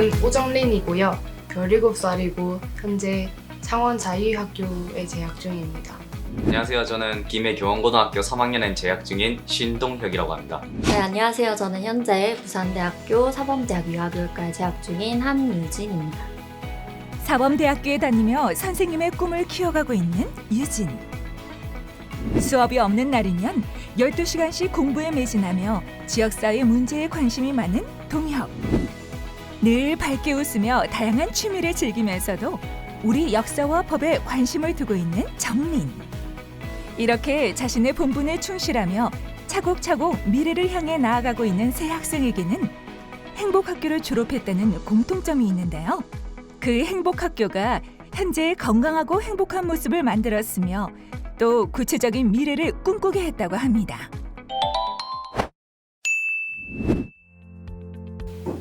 저는 오정린이고요. 17살이고 현재 창원자유학교에 재학 중입니다. 안녕하세요. 저는 김해교원고등학교 3학년에 재학 중인 신동혁이라고 합니다. 네, 안녕하세요. 저는 현재 부산대학교 사범대학 유아교육과에 재학 중인 한유진입니다. 사범대학교에 다니며 선생님의 꿈을 키워가고 있는 유진. 수업이 없는 날이면 12시간씩 공부에 매진하며 지역사회 문제에 관심이 많은 동혁. 늘 밝게 웃으며 다양한 취미를 즐기면서도 우리 역사와 법에 관심을 두고 있는 정민. 이렇게 자신의 본분에 충실하며 차곡차곡 미래를 향해 나아가고 있는 새 학생에게는 행복학교를 졸업했다는 공통점이 있는데요. 그 행복학교가 현재의 건강하고 행복한 모습을 만들었으며 또 구체적인 미래를 꿈꾸게 했다고 합니다.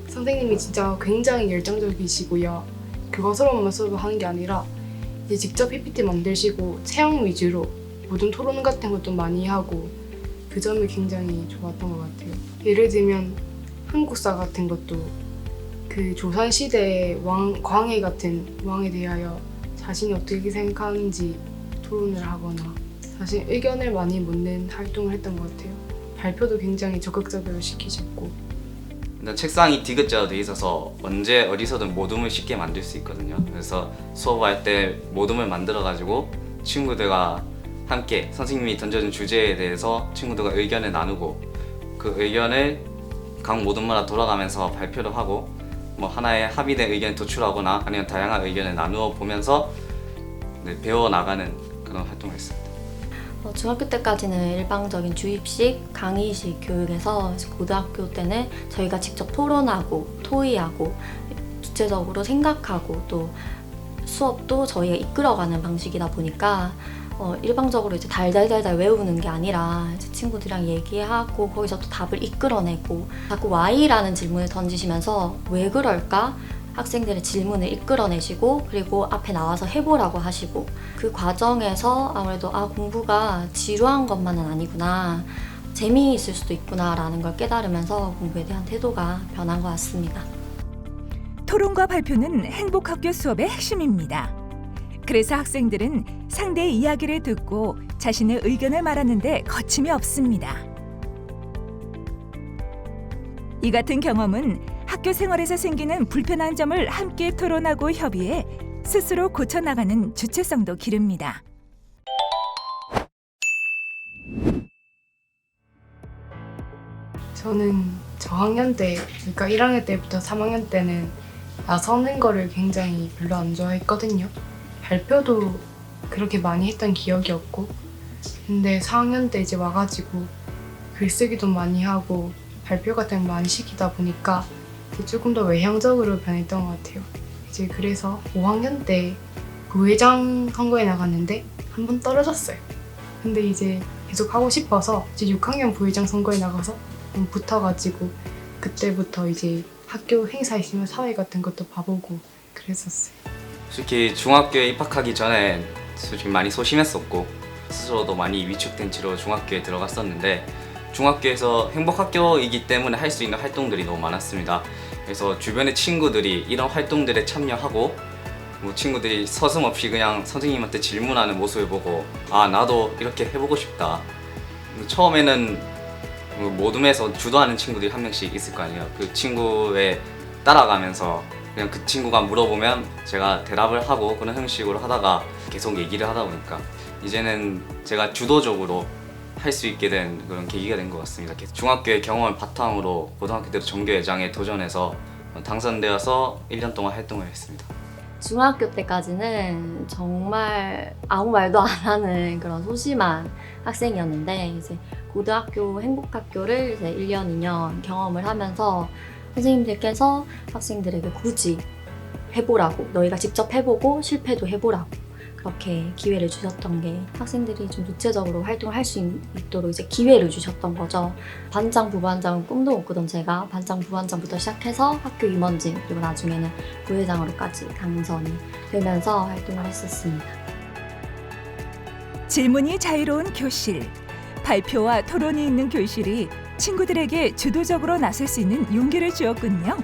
선생님이 진짜 굉장히 열정적이시고요. 교과서로만 수업을 하는 게 아니라 이제 직접 PPT 만드시고 체험 위주로 모든 토론 같은 것도 많이 하고 그 점이 굉장히 좋았던 것 같아요. 예를 들면 한국사 같은 것도 그 조선시대의 광해 같은 왕에 대하여 자신이 어떻게 생각하는지 토론을 하거나 자신 의견을 많이 묻는 활동을 했던 것 같아요. 발표도 굉장히 적극적으로 시키셨고 책상이 디귿자로 돼 있어서 언제 어디서든 모둠을 쉽게 만들 수 있거든요. 그래서 수업할 때 모둠을 만들어가지고 친구들과 함께 선생님이 던져준 주제에 대해서 친구들과 의견을 나누고 그 의견을 각 모둠마다 돌아가면서 발표를 하고 뭐 하나의 합의된 의견을 도출하거나 아니면 다양한 의견을 나누어 보면서 배워나가는 그런 활동을 했습니다. 중학교 때까지는 일방적인 주입식, 강의식 교육에서 고등학교 때는 저희가 직접 토론하고 토의하고 구체적으로 생각하고 또 수업도 저희가 이끌어가는 방식이다 보니까 일방적으로 이제 달달달달 외우는 게 아니라 이제 친구들이랑 얘기하고 거기서 또 답을 이끌어내고 자꾸 Y라는 질문을 던지시면서 왜 그럴까? 학생들의 질문을 이끌어내시고 그리고 앞에 나와서 해보라고 하시고 그 과정에서 아무래도 공부가 지루한 것만은 아니구나 재미있을 수도 있구나 라는 걸 깨달으면서 공부에 대한 태도가 변한 것 같습니다. 토론과 발표는 행복학교 수업의 핵심입니다. 그래서 학생들은 상대의 이야기를 듣고 자신의 의견을 말하는데 거침이 없습니다. 이 같은 경험은 학교 생활에서 생기는 불편한 점을 함께 토론하고 협의해 스스로 고쳐나가는 주체성도 기릅니다. 저는 저학년 때, 그러니까 1학년 때부터 3학년 때는 나서는 거를 굉장히 별로 안 좋아했거든요. 발표도 그렇게 많이 했던 기억이 없고 근데 4학년 때 이제 와가지고 글쓰기도 많이 하고 발표 같은 거 많이 시키다 보니까 조금 더 외향적으로 변했던 것 같아요. 이제 그래서 5학년 때 부회장 선거에 나갔는데 한 번 떨어졌어요. 근데 이제 계속 하고 싶어서 이제 6학년 부회장 선거에 나가서 붙어가지고 그때부터 이제 학교 행사 있으면 사회 같은 것도 봐보고 그랬었어요. 솔직히 중학교에 입학하기 전에 솔직히 많이 소심했었고 스스로도 많이 위축된 채로 중학교에 들어갔었는데 중학교에서 행복학교이기 때문에 할 수 있는 활동들이 너무 많았습니다. 그래서 주변의 친구들이 이런 활동들에 참여하고 뭐 친구들이 서슴없이 그냥 선생님한테 질문하는 모습을 보고 나도 이렇게 해보고 싶다. 처음에는 모둠에서 주도하는 친구들이 한 명씩 있을 거 아니에요. 그 친구에 따라가면서 그냥 그 친구가 물어보면 제가 대답을 하고 그런 형식으로 하다가 계속 얘기를 하다 보니까 이제는 제가 주도적으로 할 수 있게 된 그런 계기가 된 것 같습니다. 중학교의 경험을 바탕으로 고등학교 때도 정교회장에 도전해서 당선되어서 1년 동안 활동을 했습니다. 중학교 때까지는 정말 아무 말도 안 하는 그런 소심한 학생이었는데 이제 고등학교 행복학교를 이제 1년, 2년 경험을 하면서 선생님들께서 학생들에게 굳이 해보라고 너희가 직접 해보고 실패도 해보라고 그렇게 기회를 주셨던 게 학생들이 좀 구체적으로 활동을 할 수 있도록 이제 기회를 주셨던 거죠. 반장, 부반장은 꿈도 못 꾸던 제가 반장, 부반장부터 시작해서 학교 임원진 그리고 나중에는 부회장으로까지 당선이 되면서 활동을 했었습니다. 질문이 자유로운 교실, 발표와 토론이 있는 교실이 친구들에게 주도적으로 나설 수 있는 용기를 주었군요.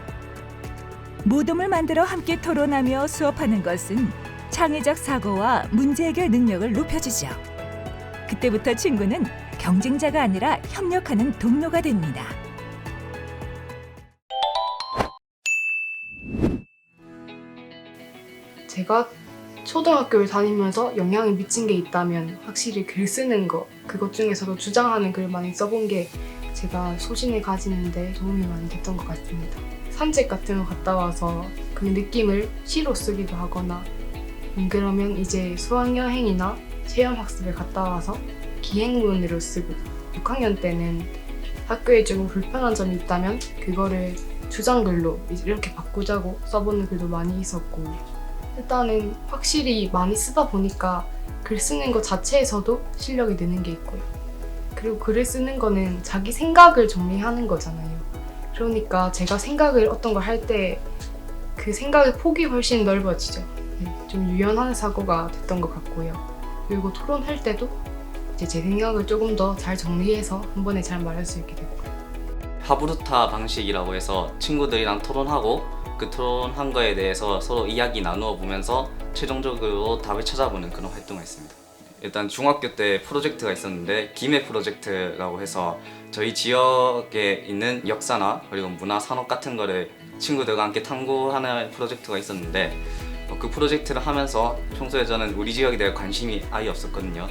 모둠을 만들어 함께 토론하며 수업하는 것은 창의적 사고와 문제 해결 능력을 높여주죠. 그때부터 친구는 경쟁자가 아니라 협력하는 동료가 됩니다. 제가 초등학교를 다니면서 영향을 미친 게 있다면 확실히 글 쓰는 거, 그것 중에서도 주장하는 글 많이 써본 게 제가 소신을 가지는데 도움이 많이 됐던 것 같습니다. 산책 같은 거 갔다 와서 그 느낌을 시로 쓰기도 하거나, 그러면 이제 수학여행이나 체험학습을 갔다 와서 기행문으로 쓰고, 6학년 때는 학교에 조금 불편한 점이 있다면 그거를 주장글로 이렇게 바꾸자고 써보는 글도 많이 있었고, 일단은 확실히 많이 쓰다 보니까 글 쓰는 것 자체에서도 실력이 느는 게 있고요. 그리고 글을 쓰는 거는 자기 생각을 정리하는 거잖아요. 그러니까 제가 생각을 어떤 걸 할 때 그 생각의 폭이 훨씬 넓어지죠. 좀 유연한 사고가 됐던 것 같고요. 그리고 토론할 때도 이제 제 생각을 조금 더 잘 정리해서 한 번에 잘 말할 수 있게 됐고요. 하부르타 방식이라고 해서 친구들이랑 토론하고 그 토론한 거에 대해서 서로 이야기 나누어 보면서 최종적으로 답을 찾아보는 그런 활동을 했습니다. 일단 중학교 때 프로젝트가 있었는데 기매 프로젝트라고 해서 저희 지역에 있는 역사나 그리고 문화 산업 같은 거를 친구들과 함께 탐구하는 프로젝트가 있었는데, 그 프로젝트를 하면서 평소에 저는 우리 지역에 대해 관심이 아예 없었거든요.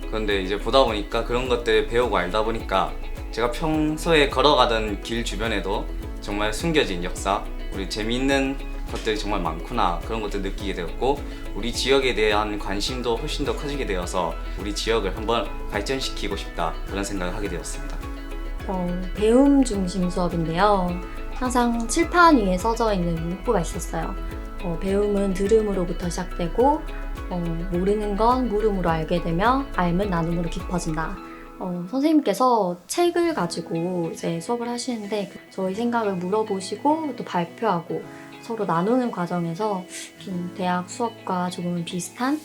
그런데 이제 보다 보니까 그런 것들을 배우고 알다 보니까 제가 평소에 걸어가던 길 주변에도 정말 숨겨진 역사, 우리 재미있는 것들이 정말 많구나, 그런 것들 느끼게 되었고, 우리 지역에 대한 관심도 훨씬 더 커지게 되어서 우리 지역을 한번 발전시키고 싶다, 그런 생각을 하게 되었습니다. 배움 중심 수업인데요. 항상 칠판 위에 써져 있는 문구가 있었어요. 배움은 들음으로부터 시작되고, 모르는 건 물음으로 알게 되며 알면 나눔으로 깊어진다. 선생님께서 책을 가지고 이제 수업을 하시는데 저희 생각을 물어보시고 또 발표하고 서로 나누는 과정에서 좀 대학 수업과 조금은 비슷한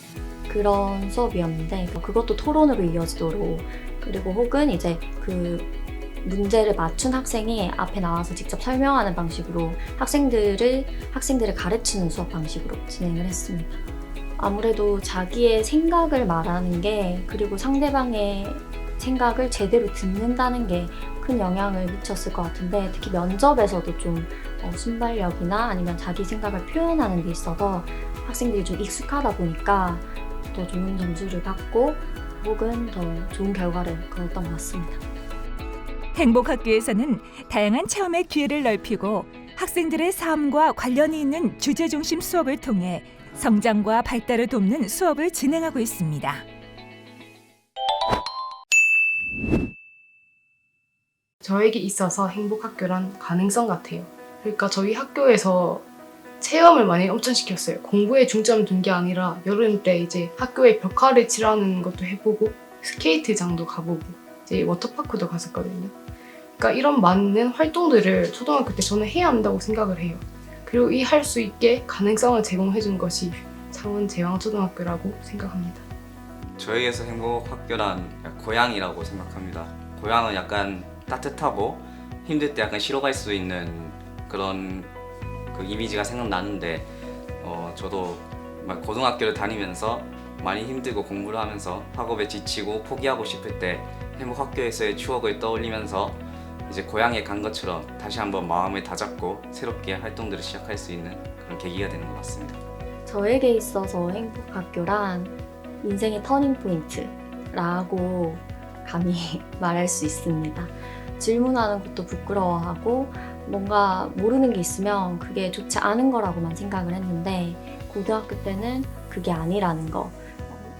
그런 수업이었는데, 그것도 토론으로 이어지도록, 그리고 혹은 이제 그 문제를 맞춘 학생이 앞에 나와서 직접 설명하는 방식으로 학생들을 가르치는 수업 방식으로 진행을 했습니다. 아무래도 자기의 생각을 말하는 게, 그리고 상대방의 생각을 제대로 듣는다는 게 큰 영향을 미쳤을 것 같은데, 특히 면접에서도 좀 순발력이나 아니면 자기 생각을 표현하는 데 있어서 학생들이 좀 익숙하다 보니까 더 좋은 점수를 받고 혹은 더 좋은 결과를 거뒀던 것 같습니다. 행복학교에서는 다양한 체험의 기회를 넓히고 학생들의 삶과 관련이 있는 주제 중심 수업을 통해 성장과 발달을 돕는 수업을 진행하고 있습니다. 저에게 있어서 행복학교란 가능성 같아요. 그러니까 저희 학교에서 체험을 많이 엄청 시켰어요. 공부에 중점 둔 게 아니라 여름 때 이제 학교에 벽화를 칠하는 것도 해보고 스케이트장도 가보고 이제 워터파크도 갔었거든요. 그러니까 이런 많은 활동들을 초등학교 때 저는 해야 한다고 생각을 해요. 그리고 이 할 수 있게 가능성을 제공해준 것이 창원제왕초등학교라고 생각합니다. 저에게서 행복학교란 고향이라고 생각합니다. 고향은 약간 따뜻하고 힘들 때 약간 쉬러 갈 수 있는 그런 그 이미지가 생각나는데, 저도 막 고등학교를 다니면서 많이 힘들고 공부를 하면서 학업에 지치고 포기하고 싶을 때 행복학교에서의 추억을 떠올리면서 이제 고향에 간 것처럼 다시 한번 마음을 다잡고 새롭게 활동들을 시작할 수 있는 그런 계기가 되는 것 같습니다. 저에게 있어서 행복학교란 인생의 터닝포인트라고 감히 말할 수 있습니다. 질문하는 것도 부끄러워하고 뭔가 모르는 게 있으면 그게 좋지 않은 거라고만 생각을 했는데, 고등학교 때는 그게 아니라는 거,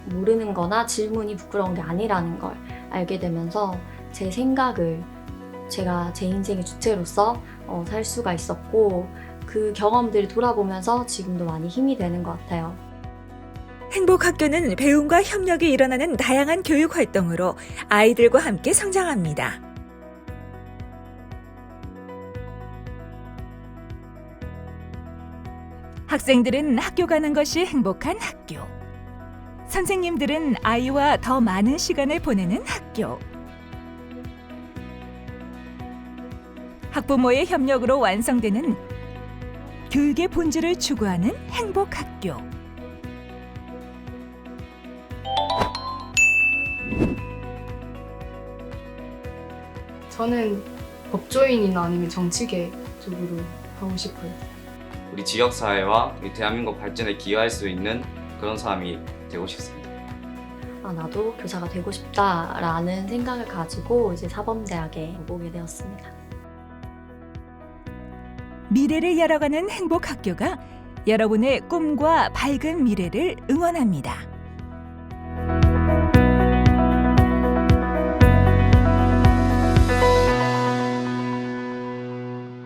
모르는 거나 질문이 부끄러운 게 아니라는 걸 알게 되면서 제 생각을 제가 제 인생의 주체로서 살 수가 있었고, 그 경험들을 돌아보면서 지금도 많이 힘이 되는 것 같아요. 행복학교는 배움과 협력이 일어나는 다양한 교육 활동으로 아이들과 함께 성장합니다. 학생들은 학교 가는 것이 행복한 학교. 선생님들은 아이와 더 많은 시간을 보내는 학교. 학부모의 협력으로 완성되는 교육의 본질을 추구하는 행복학교. 저는 법조인이나 아니면 정치계 쪽으로 하고 싶어요. 우리 지역 사회와 우리 대한민국 발전에 기여할 수 있는 그런 사람이 되고 싶습니다. 나도 교사가 되고 싶다라는 생각을 가지고 이제 사범대학에 오게 되었습니다. 미래를 열어가는 행복학교가 여러분의 꿈과 밝은 미래를 응원합니다.